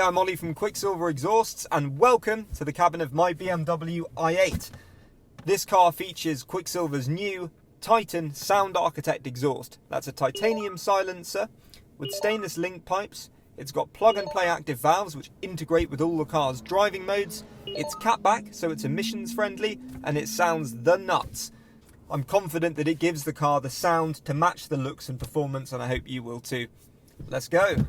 I'm Ollie from QuickSilver Exhausts and welcome to the cabin of my BMW i8. This car features QuickSilver's new Titan Sound Architect exhaust. That's a titanium silencer with stainless link pipes. It's got plug and play active valves which integrate with all the car's driving modes. It's catback, so it's emissions friendly, and it sounds the nuts. I'm confident that it gives the car the sound to match the looks and performance, and I hope you will too. Let's go.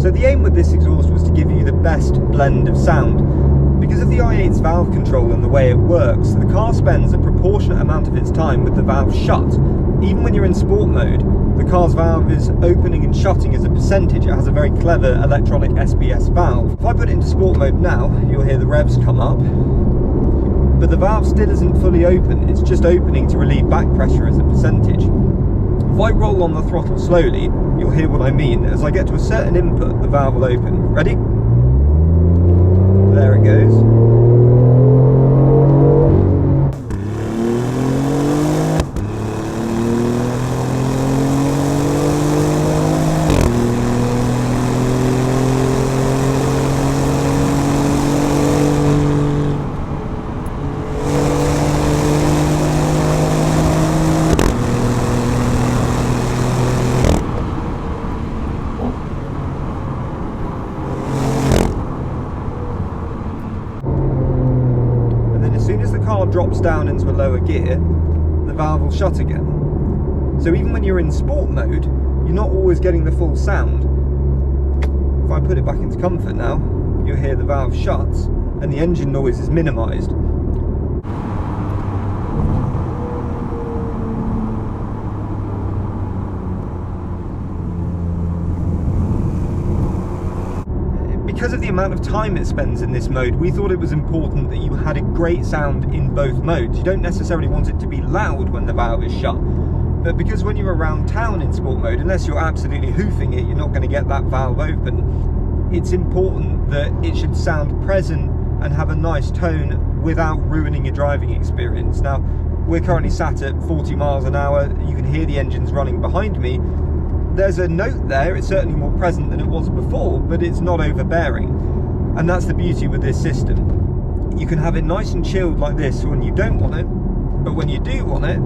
So the aim with this exhaust was to give you the best blend of sound. Because of the i8's valve control and the way it works, the car spends a proportionate amount of its time with the valve shut. Even when you're in sport mode, the car's valve is opening and shutting as a percentage. It has a very clever electronic SBS valve. If I put it into sport mode now, you'll hear the revs come up, but the valve still isn't fully open. It's just opening to relieve back pressure as a percentage. If I roll on the throttle slowly, you'll hear what I mean. As I get to a certain input, the valve will open. Ready? There it goes. As soon as the car drops down into a lower gear, the valve will shut again. So even when you're in sport mode, you're not always getting the full sound. If I put it back into comfort now, you'll hear the valve shuts and the engine noise is minimised. Because of the amount of time it spends in this mode, we thought it was important that you had a great sound in both modes. You don't necessarily want it to be loud when the valve is shut, but because when you're around town in sport mode, unless you're absolutely hoofing it, you're not going to get that valve open. It's important that it should sound present and have a nice tone without ruining your driving experience. Now, we're currently sat at 40 miles an hour. You can hear the engines running behind me. There's a note there, it's certainly more present than it was before, but it's not overbearing. And that's the beauty with this system. You can have it nice and chilled like this when you don't want it, but when you do want it,